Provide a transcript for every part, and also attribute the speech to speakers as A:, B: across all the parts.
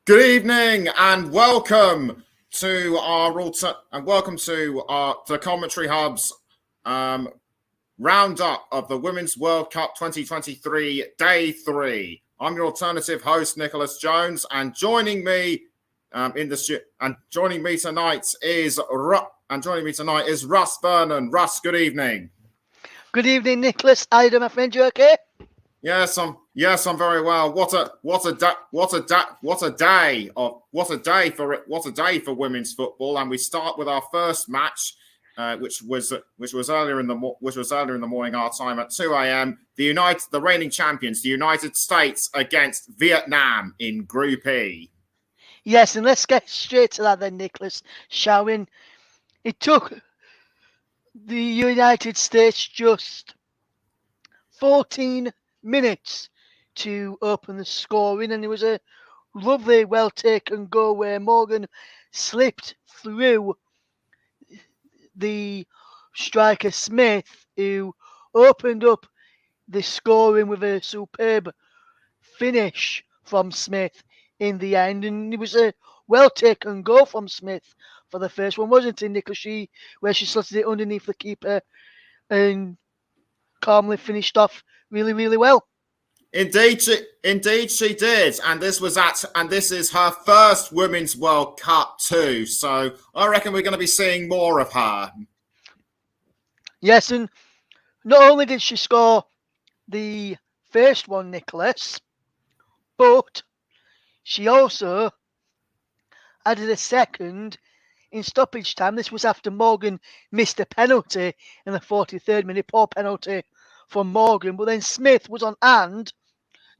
A: Good evening and welcome to the Commentary Hub's roundup of the Women's World Cup 2023 Day 3. I'm your alternative host Nicholas Jones, and joining me tonight is Russ Vernon. Russ, good evening.
B: Good evening, Nicholas. How are you doing, my friend? You okay?
A: Yes, I'm very well. What a day for women's football. And we start with our first match, which was earlier in the morning our time at 2 a.m. The reigning champions, the United States against Vietnam in Group E.
B: Yes, and let's get straight to that then, Nicholas, shall we? It took the United States just 14 minutes to open the scoring, and it was a lovely, well-taken goal where Morgan slipped through the striker Smith, who opened up the scoring with a superb finish from Smith in the end, and it was a well-taken goal from Smith for the first one, wasn't it, Nicholas? Where she slotted it underneath the keeper and calmly finished off really, really well.
A: Indeed she did, and this is her first Women's World Cup too. So I reckon we're going to be seeing more of her.
B: Yes, and not only did she score the first one, Nicholas, but she also added a second in stoppage time. This was after Morgan missed a penalty in the 43rd minute, poor penalty from Morgan, but then Smith was on hand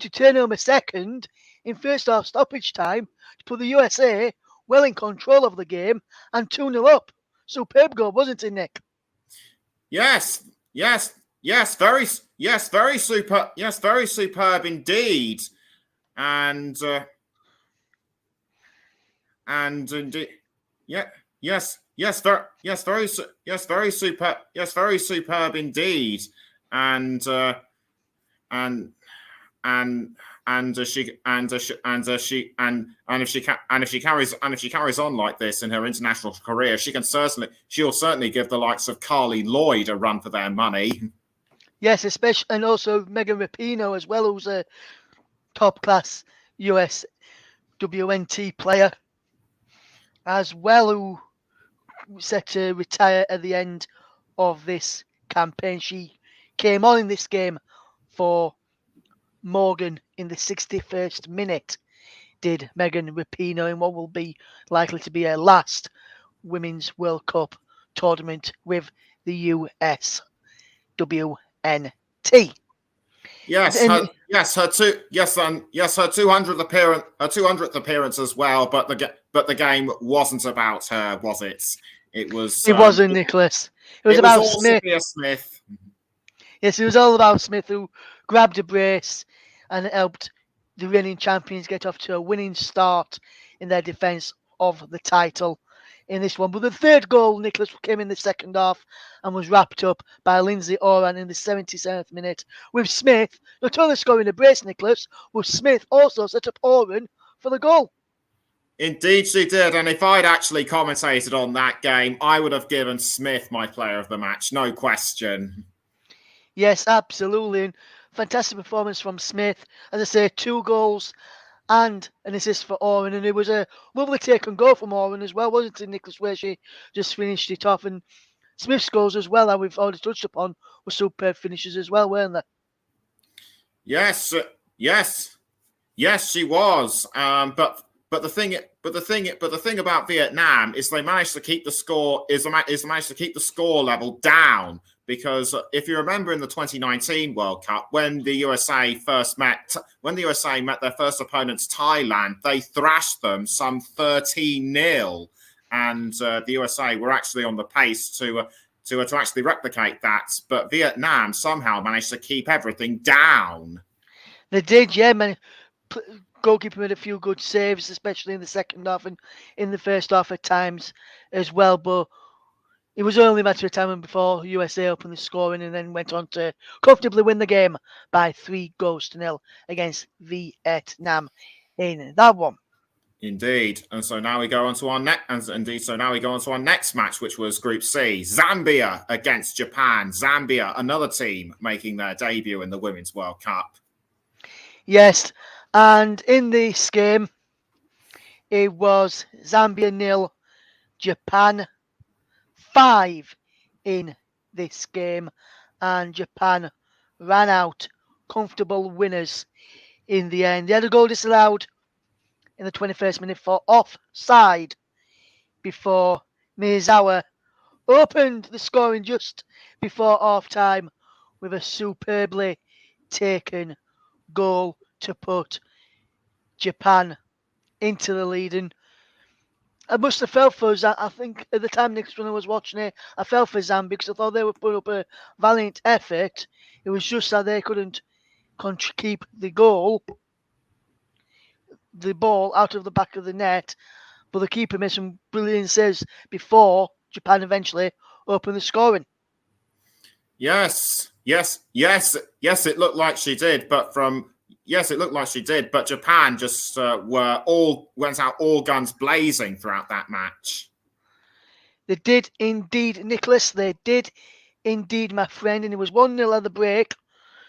B: to turn home a second in first half stoppage time to put the USA well in control of the game and 2-0 up. Superb goal, wasn't it, Nick?
A: Yes, very superb indeed, and indeed, very superb indeed, and if she carries on like this in her international career, she'll certainly give the likes of Carly Lloyd a run for their money.
B: Yes, especially, and also Megan Rapinoe as well, who's a top class US WNT player as well, who set to retire at the end of this campaign. She came on in this game for Morgan in the 61st minute, did Megan Rapinoe, in what will be likely to be her last Women's World Cup tournament with the USWNT.
A: Yes, her 200th appearance as well, but the game wasn't about her, was it? It
B: wasn't, Nicholas. It was about Smith.
A: Smith.
B: Yes, it was all about Smith, who grabbed a brace and helped the reigning champions get off to a winning start in their defence of the title in this one. But the third goal, Nicholas, came in the second half and was wrapped up by Lindsay Oran in the 77th minute, with Smith not only scoring a brace, Nicholas, but Smith also set up Oran for the goal.
A: Indeed she did, and if I'd actually commentated on that game, I would have given Smith my player of the match, no question.
B: Yes, absolutely. And fantastic performance from Smith. As I say, 2 goals and an assist for Oran. And it was a lovely take and go from Oran as well, wasn't it, Nicholas, where she just finished it off. And Smith's goals as well, that we've already touched upon, were superb finishes as well, weren't they?
A: Yes, she was. But the thing about Vietnam is they managed to keep the score level down. Because if you remember in the 2019 World Cup, when the USA met their first opponents, Thailand, they thrashed them some 13-0, and the USA were actually on the pace to actually replicate that. But Vietnam somehow managed to keep everything down.
B: They did, yeah, man. Goalkeeper made a few good saves, especially in the second half and in the first half at times as well, but it was only a matter of time before USA opened the scoring and then went on to comfortably win the game by 3-0 against Vietnam in that one.
A: Indeed, and so now we go on to our next match, which was Group C: Zambia against Japan. Zambia, another team making their debut in the Women's World Cup.
B: Yes, and in this game, it was Zambia 0, Japan 5 in this game, and Japan ran out comfortable winners in the end. They had a goal disallowed in the 21st minute for offside before Miyazawa opened the scoring just before half time with a superbly taken goal to put Japan into the lead. And I must have felt for Zambia. I think at the time, Nick, when I was watching it, I felt for Zambia because I thought they were putting up a valiant effort. It was just that they couldn't keep the ball out of the back of the net. But the keeper made some brilliant saves before Japan eventually opened the scoring.
A: Yes, it looked like she did, but Japan just went out all guns blazing throughout that match.
B: They did indeed, Nicholas. They did indeed, my friend. And it was 1-0 at the break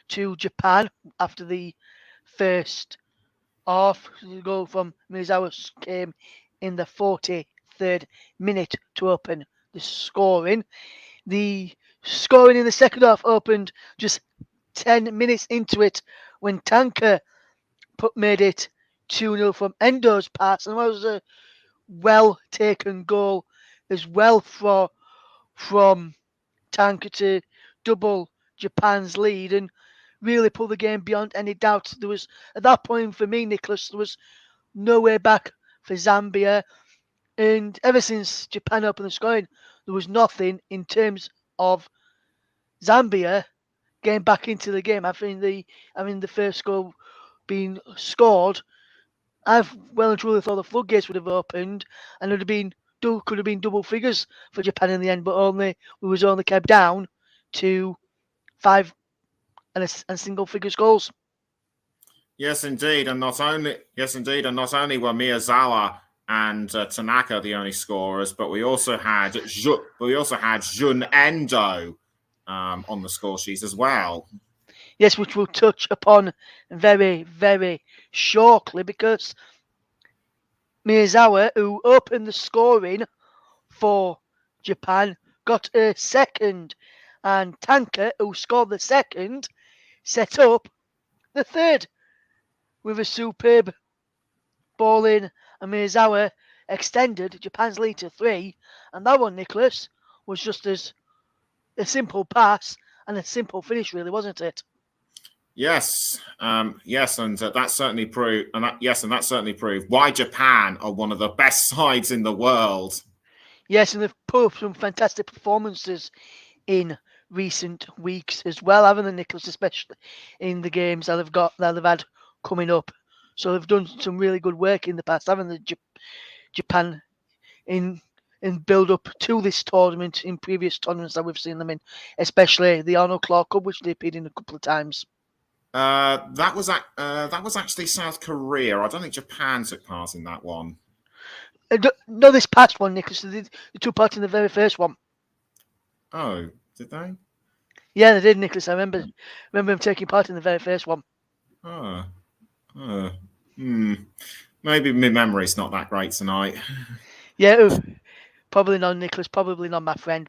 B: to Japan after the first half. The goal from Miyazawa came in the 43rd minute to open the scoring. The scoring in the second half opened just 10 minutes into it when Tanker made it 2-0 from Endo's pass, and it was a well taken goal as well from Tanker to double Japan's lead and really pull the game beyond any doubt. There was, at that point for me, Nicholas, there was no way back for Zambia, and ever since Japan opened the scoring, there was nothing in terms of Zambia getting back into the game. I mean the first goal being scored, I've well and truly thought the floodgates would have opened and it could have been double figures for Japan in the end, but we was only kept down to 5 and single figures goals.
A: Yes, indeed, and not only were Miyazawa and Tanaka the only scorers, but we also had Jun Endo on the score sheet as well.
B: Yes, which we'll touch upon very, very shortly, because Miyazawa, who opened the scoring for Japan, got a second, and Tanker, who scored the second, set up the third with a superb ball in, and Miyazawa extended Japan's lead to 3, and that one, Nicholas, was just as a simple pass and a simple finish, really, wasn't it?
A: Yes, and that certainly proved, that certainly proved why Japan are one of the best sides in the world.
B: Yes, and they've put up some fantastic performances in recent weeks as well, haven't they, Nicholas? Especially in the games that they've had coming up. So they've done some really good work in the past, haven't they, Japan, in build up to this tournament, in previous tournaments that we've seen them in, especially the Arnold Clark Cup, which they appeared in a couple of times.
A: That was actually South Korea. I don't think Japan took part in that one.
B: No, this past one, Nicholas. They took part in the very first one.
A: Oh, did they?
B: Yeah, they did, Nicholas. I remember them taking part in the very first one.
A: Maybe my memory's not that great tonight.
B: Yeah, probably not, Nicholas. Probably not, my friend.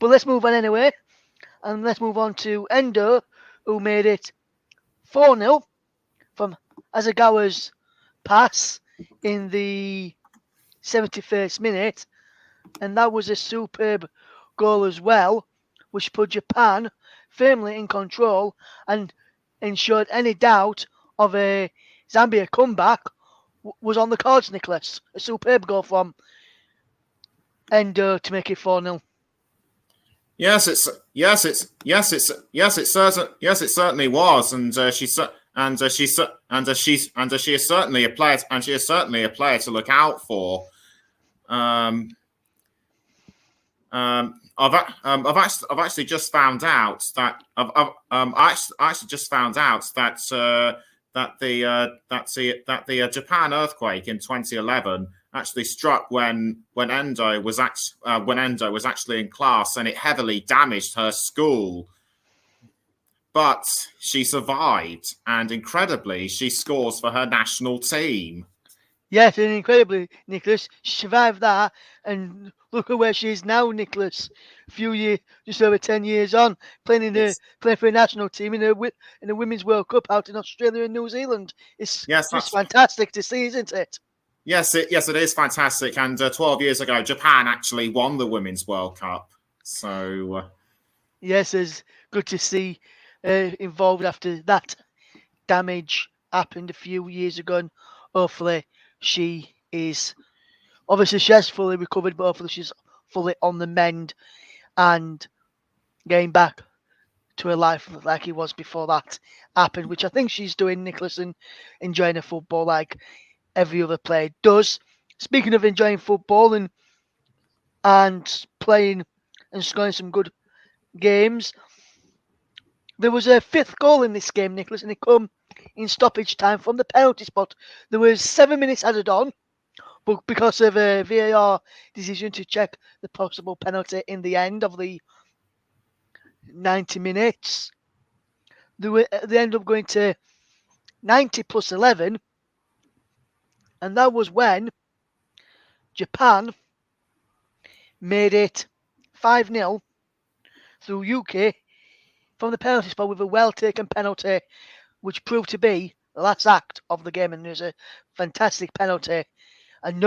B: But let's move on anyway. And let's move on to Endo, who made it 4-0 from Asagawa's pass in the 71st minute. And that was a superb goal as well, which put Japan firmly in control and ensured any doubt of a Zambia comeback was on the cards, Nicholas. A superb goal from Endo to make it 4-0.
A: Yes, it certainly was, and she is certainly a player, and she is certainly a player to look out for. I've actually just found out that the Japan earthquake in 2011 actually struck when Endo was actually in class, and it heavily damaged her school. But she survived, and incredibly, she scores for her national team.
B: Yes, and incredibly, Nicholas, she survived that, and look at where she is now, Nicholas. A few years, just over 10 years on, playing for a national team in a Women's World Cup out in Australia and New Zealand. It's just fantastic to see, isn't it?
A: Yes, it is fantastic. And 12 years ago, Japan actually won the Women's World Cup. So
B: yes, it's good to see involved after that damage happened a few years ago, and hopefully she is. Obviously, she has fully recovered, but hopefully she's fully on the mend and getting back to her life like it was before that happened, which I think she's doing, Nicholas, and enjoying her football like every other player does. Speaking of enjoying football and playing and scoring some good games, there was a fifth goal in this game, Nicholas, and it come in stoppage time from the penalty spot. There was 7 minutes added on, but because of a VAR decision to check the possible penalty in the end of the 90 minutes, they ended up going to 90 plus 11, and that was when Japan made it 5-0 through UK from the penalty spot with a well-taken penalty, which proved to be the last act of the game, and it was a fantastic penalty. And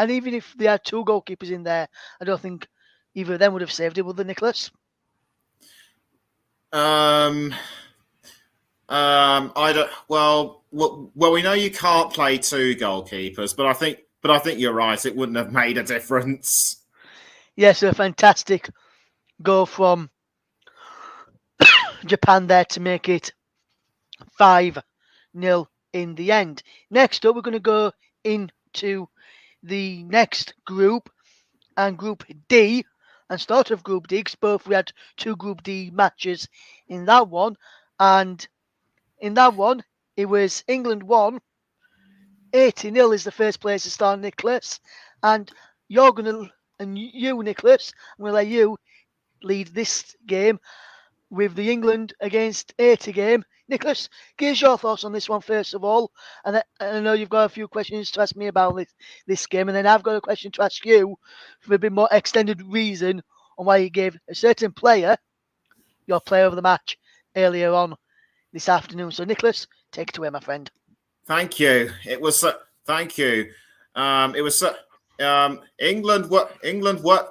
B: even if they had two goalkeepers in there, I don't think either of them would have saved it, would they, Nicholas?
A: I don't. Well, we know you can't play two goalkeepers, but I think you're right. It wouldn't have made a difference.
B: Yes, a fantastic goal from Japan there to make it 5-0 in the end. Next up, we're going to go into the next group, and Group D, and start of Group D, because both we had two Group D matches in that one, and in that one, it was England 1, 80-0 is the first place to start, Nicholas, and you, Nicholas, I'm going to let you lead this game with the England against Haiti game. Nicholas, give us your thoughts on this one first of all, and I know you've got a few questions to ask me about this game, and then I've got a question to ask you for a bit more extended reason on why you gave a certain player your player of the match earlier on this afternoon. So, Nicholas, take it away, my friend.
A: Thank you. Thank you. It was. England were.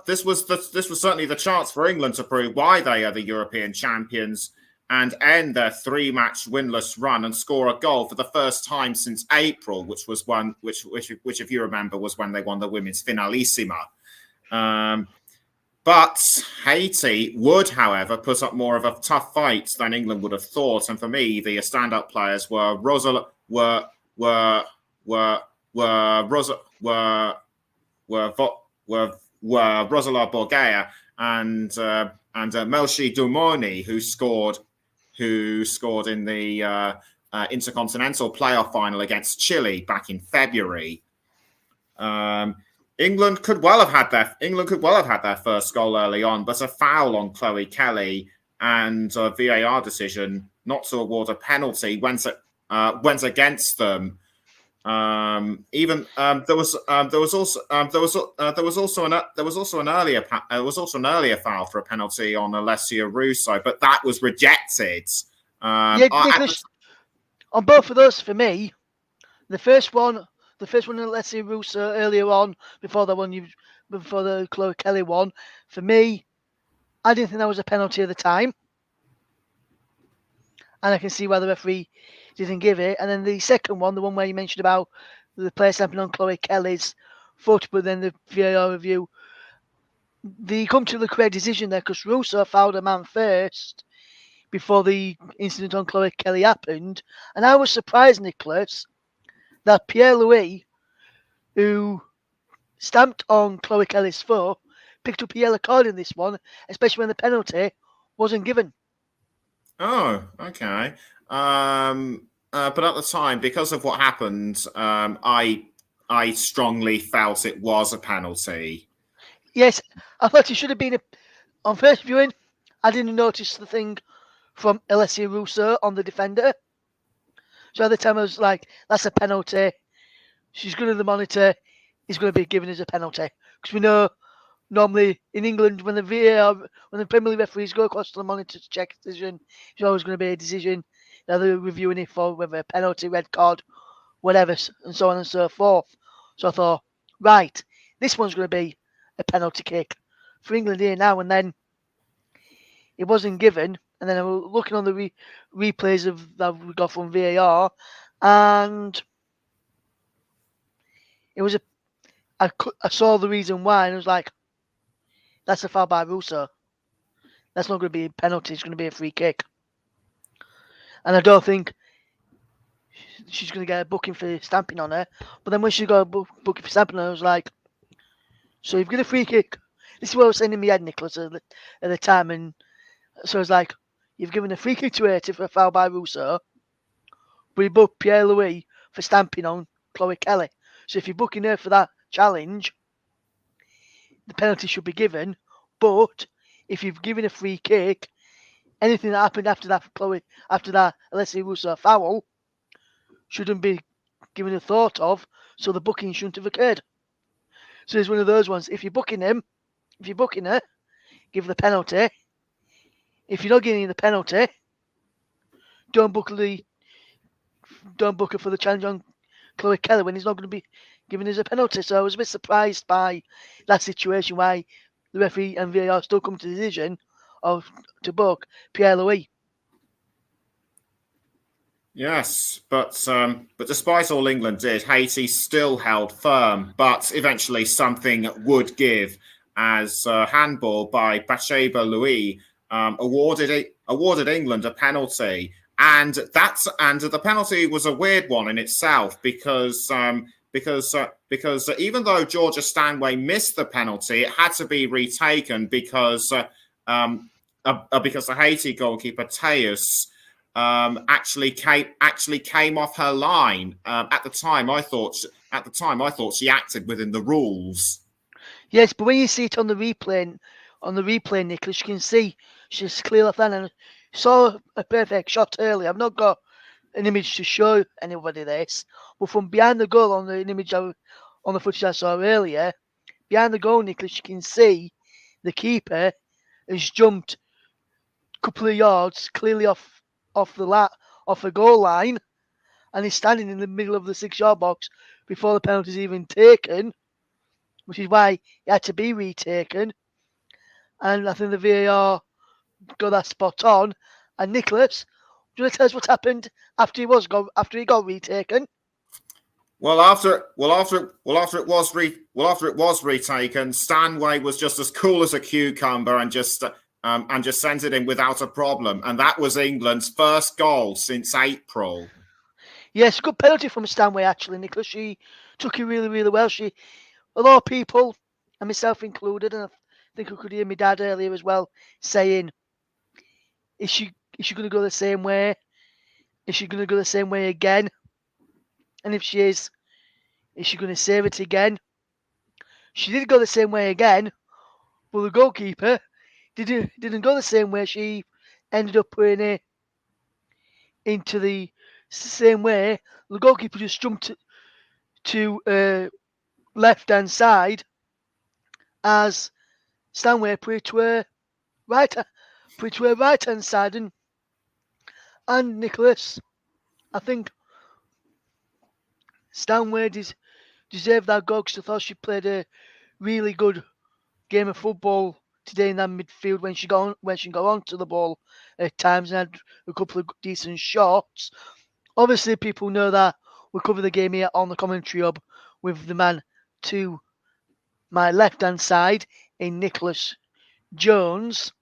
A: This was certainly the chance for England to prove why they are the European champions and end their 3-match winless run and score a goal for the first time since April, which was which if you remember was when they won the women's finalissima. But Haiti would, however, put up more of a tough fight than England would have thought, and for me, the stand-up players were Rosala Borgea and Melchi Dumoni, who scored in the Intercontinental playoff final against Chile back in February. England could well have had their first goal early on, but a foul on Chloe Kelly and a VAR decision not to award a penalty went against them. There was also an earlier foul for a penalty on Alessia Russo, but that was rejected.
B: Nicholas, on both of those, for me, the first one, Alessia Russo earlier on, before the Chloe Kelly one, for me, I didn't think that was a penalty at the time, and I can see why the referee didn't give it. And then the second one, the one where you mentioned about the player stamping on Chloe Kelly's foot, but then the VAR review, they come to the correct decision there because Russo fouled a man first before the incident on Chloe Kelly happened. And I was surprised, Nicholas, that Pierre-Louis, who stamped on Chloe Kelly's foot, picked up a yellow card in this one, especially when the penalty wasn't given.
A: Oh, okay. but at the time, because of what happened, I strongly felt it was a penalty.
B: Yes, I thought it should have been on first viewing. I didn't notice the thing from Alessia Russo on the defender. So at the time I was like, that's a penalty. She's going to the monitor. He's going to be given as a penalty. Because we know normally in England when the Premier League referees go across to the monitor to check a decision, it's always going to be a decision. Now they're reviewing it for whether a penalty, red card, whatever, and so on and so forth. So I thought, right, this one's going to be a penalty kick for England here now. And then it wasn't given. And then I was looking on the replays that we got from VAR, and it was I saw the reason why, and I was like, that's a foul by Russo. That's not going to be a penalty. It's going to be a free kick. And I don't think she's going to get a booking for stamping on her. But then when she got a booking for stamping on her, I was like, so you've got a free kick. This is what I was saying in my head, Nicholas, at the time. And so I was like, you've given a free kick to Haiti for a foul by Russo, but you booked Pierre Louis for stamping on Chloe Kelly. So if you're booking her for that challenge, the penalty should be given. But if you've given a free kick, anything that happened after that Alessia Russo foul shouldn't be given a thought of, so the booking shouldn't have occurred. So it's one of those ones. If you're booking her, give the penalty. If you're not giving the penalty, don't book her for the challenge on Chloe Kelly when he's not going to be giving us a penalty. So I was a bit surprised by that situation, why the referee and VAR still come to the decision to book Pierre Louis.
A: Yes, but despite all England did, Haiti still held firm. But eventually, something would give, as handball by Bathsheba Louis awarded England a penalty, and the penalty was a weird one in itself because even though Georgia Stanway missed the penalty, it had to be retaken because the Haiti goalkeeper Teus actually came off her line. At the time, I thought she acted within the rules.
B: Yes, but when you see it on the replay, Nicholas, you can see she's clear off that. And saw a perfect shot earlier. I've not got an image to show anybody this, but from behind the goal on the footage I saw earlier, behind the goal, Nicholas, you can see the keeper has jumped a couple of yards clearly off the goal line, and he's standing in the middle of the 6-yard box before the penalty is even taken, which is why it had to be retaken. And I think the VAR got that spot on. And Nicholas, do you want to tell us what happened after he got retaken?
A: Well, after it was retaken, Stanway was just as cool as a cucumber and just sent it in without a problem. And that was England's first goal since April.
B: Yes, good penalty from Stanway, actually, Nicholas. She took it really, really well. A lot of people, and myself included, and I think I could hear my dad earlier as well, saying, is she going to go the same way? Is she going to go the same way again? And if she is she going to save it again? She did go the same way again, but the goalkeeper didn't go the same way. She ended up putting it into the same way. The goalkeeper just jumped to left-hand side as Stanway put it to her right-hand side. And Nicholas, I think Stanway deserved that goal because I thought she played a really good game of football today in that midfield when she got onto the ball at times and had a couple of decent shots. Obviously, people know that we cover the game here on the commentary hub with the man to my left-hand side in Nicholas Jones.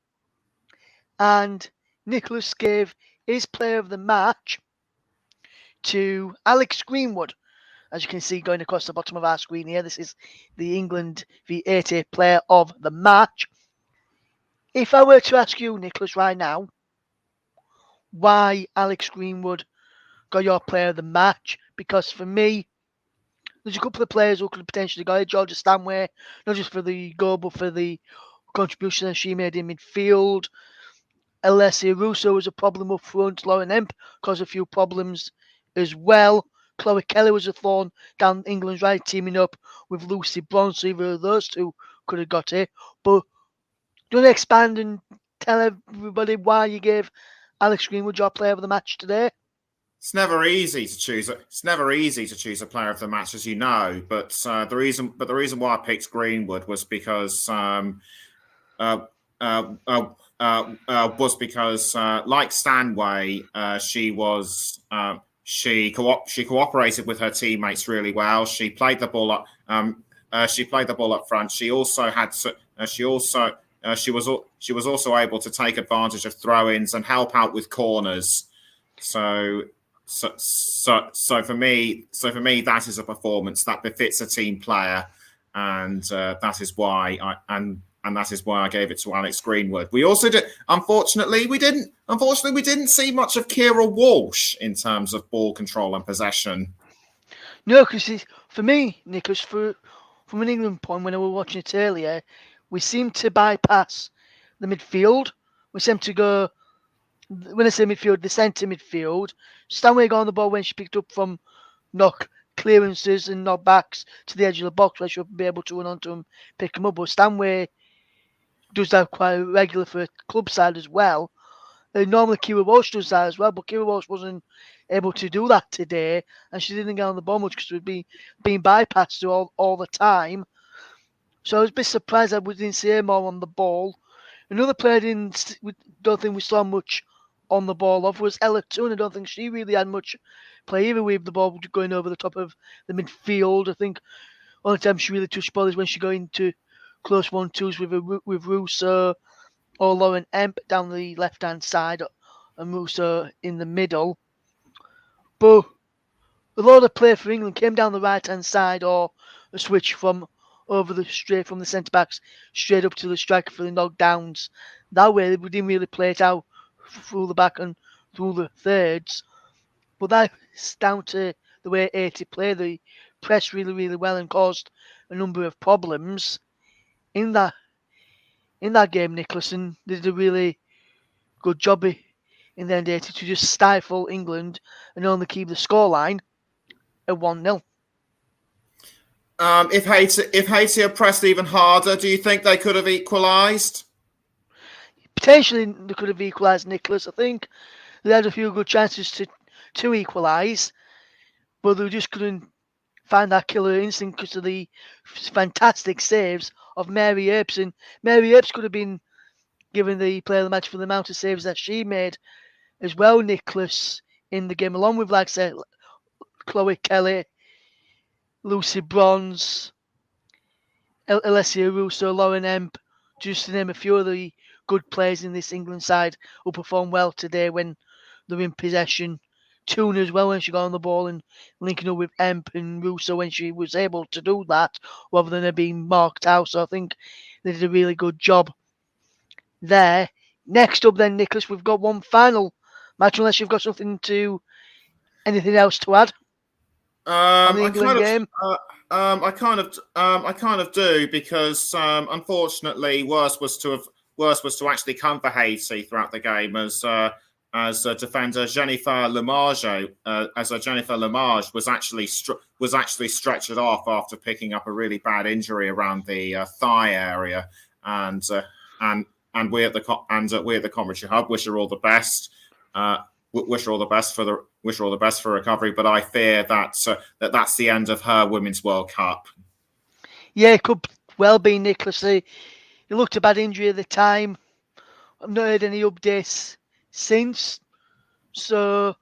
B: And Nicholas gave his player of the match to Alex Greenwood. As you can see going across the bottom of our screen here, this is the England v Haiti player of the match. If I were to ask you, Nicholas, right now, why Alex Greenwood got your player of the match, because for me, there's a couple of players who could potentially go. Georgia Stanway, not just for the goal, but for the contribution that she made in midfield. Alessia Russo was a problem up front. Lauren Emp caused a few problems as well. Chloe Kelly was a thorn down England's right, teaming up with Lucy Bronze. So either of those two could have got it. But do you want to expand and tell everybody why you gave Alex Greenwood your player of the match today?
A: It's never easy to choose. It's never easy to choose a player of the match, as you know. But the reason why I picked Greenwood was because like Stanway, she cooperated with her teammates really well. She played the ball up. She played the ball up front. She also had. She was also able to take advantage of throw-ins and help out with corners. So for me, that is a performance that befits a team player, and that is why I gave it to Alex Greenwood. We also did. Unfortunately, we didn't see much of Kira Walsh in terms of ball control and possession.
B: No, because for me, Nicholas, from an England point, when I was watching it earlier, we seem to bypass the midfield. We seem to go. When I say midfield, the centre midfield. Stanway got on the ball when she picked up from knock clearances and knockbacks to the edge of the box where she'll be able to run onto them, pick them up. But Stanway does that quite regular for a club side as well. Normally Kira Walsh does that as well, but Kira Walsh wasn't able to do that today, and she didn't get on the ball much because she was being bypassed all the time. So I was a bit surprised that we didn't see her more on the ball. Another player don't think we saw much on the ball of was Ella Toon. I don't think she really had much play either with the ball going over the top of the midfield. I think only time she really touched ball is when she got into close 1-2s with Russo or Lauren Emp down the left-hand side and Russo in the middle. But a lot of play for England came down the right-hand side or a switch from straight from the centre-backs straight up to the striker for the knockdowns. That way, we didn't really play it out through the back and through the thirds. But that's down to the way Haiti played. They pressed really, really well and caused a number of problems in that game. Nicholson did a really good job in the end, Haiti, to just stifle England and only keep the scoreline at 1-0.
A: If Haiti had pressed even harder, do you think they could have equalised?
B: Potentially, they could have equalised, Nicholas. I think they had a few good chances to equalise, but they just couldn't find that killer instinct because of the fantastic saves of Mary Earps. And Mary Earps could have been given the player of the match for the amount of saves that she made as well, Nicholas, in the game, along with, like I said, Chloe Kelly, Lucy Bronze, Alessia Russo, Lauren Emp, just to name a few of the good players in this England side who performed well today when they're in possession. Toon as well when she got on the ball and linking up with Emp and Russo when she was able to do that rather than her being marked out. So I think they did a really good job there. Next up then, Nicholas, we've got one final match, unless you've got anything else to add on the England game.
A: I kind of do, because unfortunately, worse was to actually come for Haiti throughout the game as defender Jennifer Lemage was actually stretchered off after picking up a really bad injury around the thigh area, and we at the Commentary Hub wish her all the best. Wish her all the best for recovery, but I fear that that's the end of her Women's World Cup.
B: Yeah, it could well be, Nicholas. He looked a bad injury at the time. I've not heard any updates since, so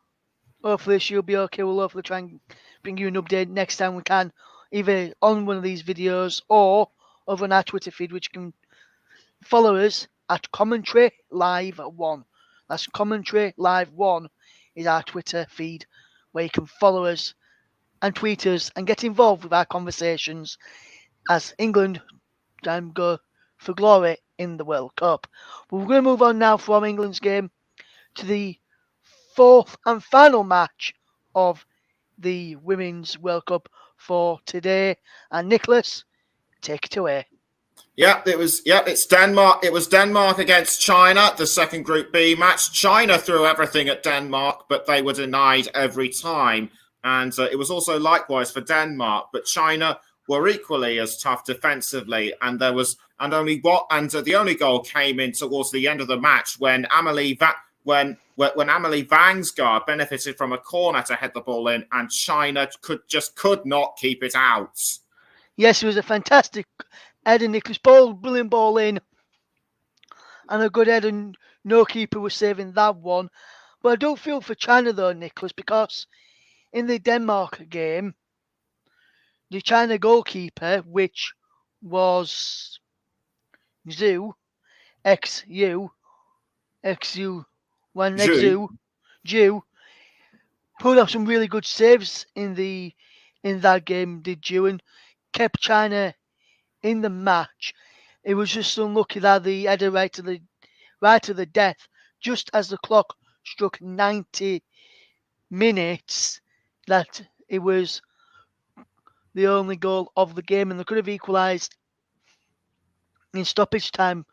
B: hopefully she'll be okay. We'll hopefully try and bring you an update next time we can, either on one of these videos or over on our Twitter feed, which you can follow us at Commentary Live 1. That's Commentary Live 1 is our Twitter feed where you can follow us and tweet us and get involved with our conversations as England go for glory in the World Cup. But we're going to move on now from England's game to the fourth and final match of the Women's World Cup for today. And Nicholas, take it away.
A: Yeah, it's Denmark. It was Denmark against China, the second Group B match. China threw everything at Denmark, but they were denied every time. And it was also likewise for Denmark, but China were equally as tough defensively. And the only goal came in towards the end of the match when Amelie Vangsgaard benefited from a corner to head the ball in, and China could not keep it out.
B: Yes, it was a fantastic header, Nicholas. Brilliant ball in. And a good header. No keeper was saving that one. But I don't feel for China though, Nicholas, because in the Denmark game, the China goalkeeper, which was Zhu, Jew, pulled off some really good saves in that game, did Jew, and kept China in the match. It was just unlucky that the header right to the death, just as the clock struck 90 minutes, that it was the only goal of the game, and they could have equalised in stoppage time,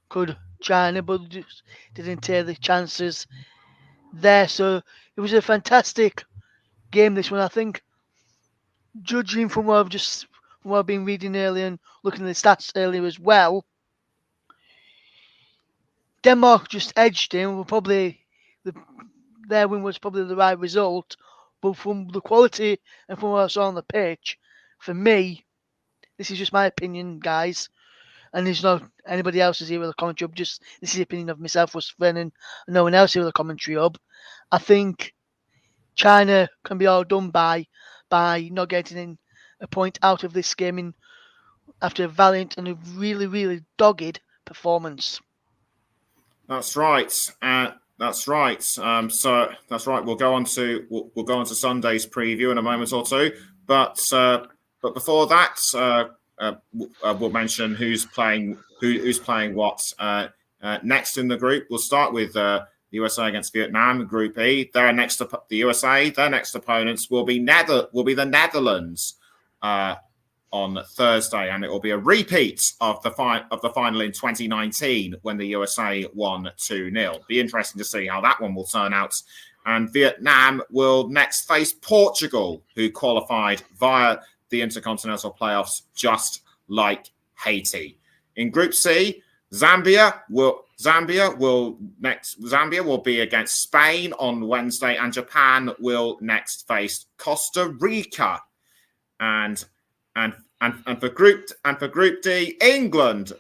B: could China, but just didn't take the chances there. So it was a fantastic game, this one. I think, judging from what I've been reading earlier and looking at the stats earlier as well, Denmark just edged him. Their win was probably the right result, but from the quality and from what I saw on the pitch, for me, this is just my opinion, guys, and there's not anybody else's here with a commentary hub. Just this is the opinion of myself, Russ, Vernon, and no one else here with a commentary hub. I think China can be all done by not getting in a point out of this game after a valiant and a really, really dogged performance.
A: That's right. That's right. So that's right. We'll go on to Sunday's preview in a moment or two. But before that, we'll mention who's playing what next in the group. We'll start with the USA against Vietnam, Group E. The USA. Their next opponents will be the Netherlands on Thursday, and it will be a repeat of the final in 2019 when the USA won 2-0. Be interesting to see how that one will turn out. And Vietnam will next face Portugal, who qualified via the Intercontinental Playoffs, just like Haiti. In Group C, Zambia will be against Spain on Wednesday, and Japan will next face Costa Rica. And for Group D, England's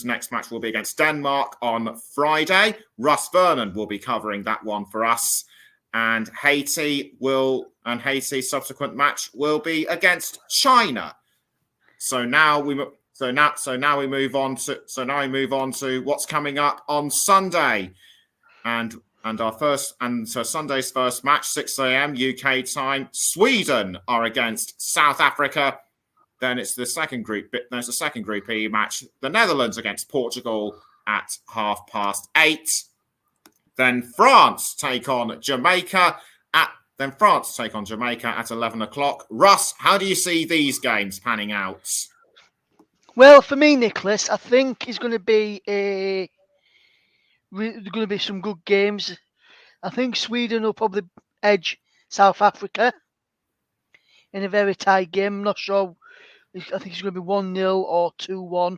A: next match will be against Denmark on Friday. Russ Vernon will be covering that one for us, and Haiti's subsequent match will be against China. So now we move on to what's coming up on Sunday, so Sunday's first match, 6 a.m. UK time. Sweden are against South Africa. Then it's the second Group E match. The Netherlands against Portugal at 8:30. Then France take on Jamaica at 11 o'clock. Russ, how do you see these games panning out?
B: Well, for me, Nicholas, I think it's going to be some good games. I think Sweden will probably edge South Africa in a very tight game. I'm not sure. I think it's going to be 1-0 or 2-1.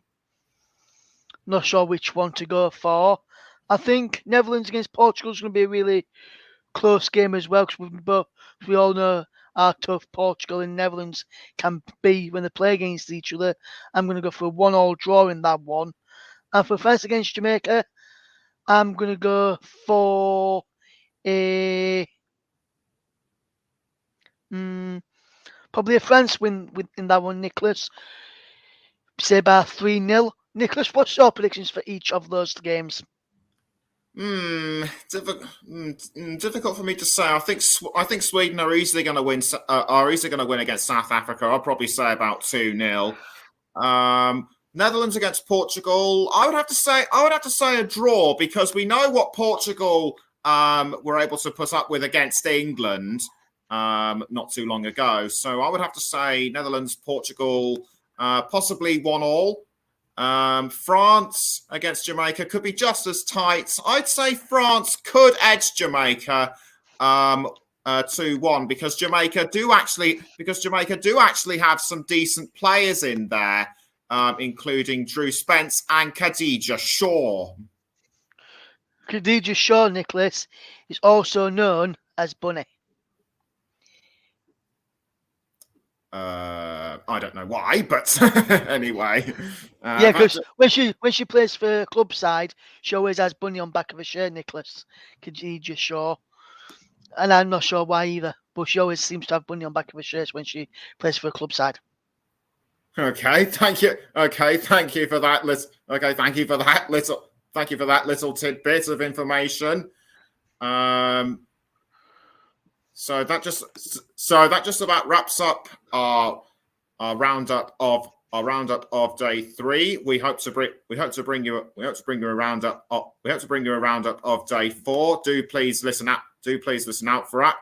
B: Not sure which one to go for. I think Netherlands against Portugal is going to be a really close game as well, because we all know how tough Portugal and Netherlands can be when they play against each other. I'm going to go for a 1-1 draw in that one. And for France against Jamaica, I'm going to go for probably a France win in that one, Nicholas. Say about 3-0. Nicholas, what's your predictions for each of those games?
A: Difficult for me to say. I think Sweden are easily going to win. Against South Africa. I'll probably say about 2-0. Netherlands against Portugal. I would have to say a draw, because we know what Portugal were able to put up with against England not too long ago. So I would have to say Netherlands, Portugal, possibly 1-1. France against Jamaica could be just as tight. I'd say France could edge Jamaica 2-1 because Jamaica do actually have some decent players in there, including Drew Spence and Khadija Shaw.
B: Khadija Shaw, Nicholas, is also known as Bunny.
A: I don't know why, but anyway.
B: Yeah, because when she plays for club side, she always has Bunny on back of her shirt, Nicholas. Khadija Shaw. And I'm not sure why either, but she always seems to have Bunny on back of her shirt when she plays for a club side.
A: Okay, thank you. Okay, thank you for that. Thank you for that little tidbit of information. So that just about wraps up our roundup of day 3. We hope to bring you a roundup of day 4. Do please listen out for it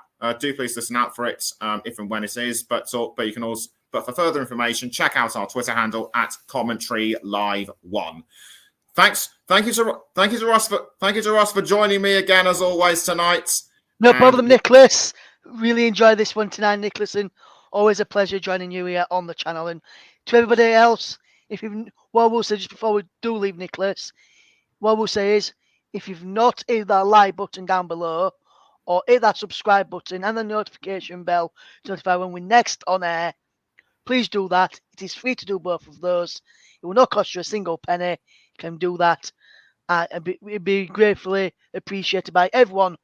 A: if and when it is. But you can also. But for further information, check out our Twitter handle at CommentaryLive1. Thank you to Russ for joining me again as always tonight.
B: No problem, Nicholas. Really enjoy this one tonight, Nicholas, and always a pleasure joining you here on the channel. And to everybody else, what we'll say just before we do leave, Nicholas, what we'll say is, if you've not hit that like button down below, or hit that subscribe button and the notification bell to notify when we're next on air, please do that. It is free to do both of those. It will not cost you a single penny. You can do that. It'd be gratefully appreciated by everyone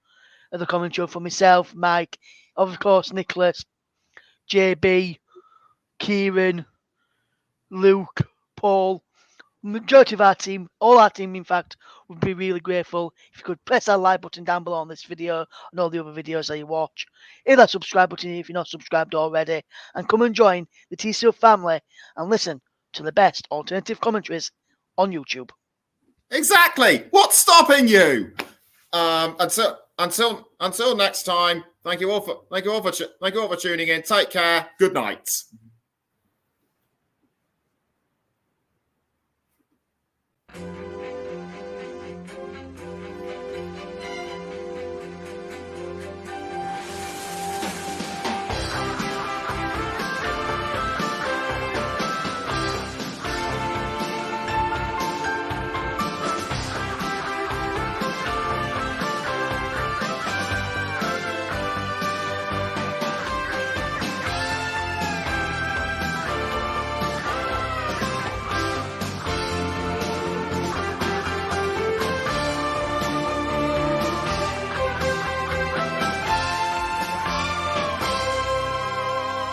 B: at the comment show, for myself, Mike, of course, Nicholas, JB, Kieran, Luke, Paul, majority of our team, all our team, in fact, would be really grateful if you could press that like button down below on this video and all the other videos that you watch. Hit that subscribe button if you're not subscribed already, and come and join the TCO family and listen to the best alternative commentaries on YouTube.
A: Exactly. What's stopping you? Until next time. Thank you all for tuning in. Take care. Good night.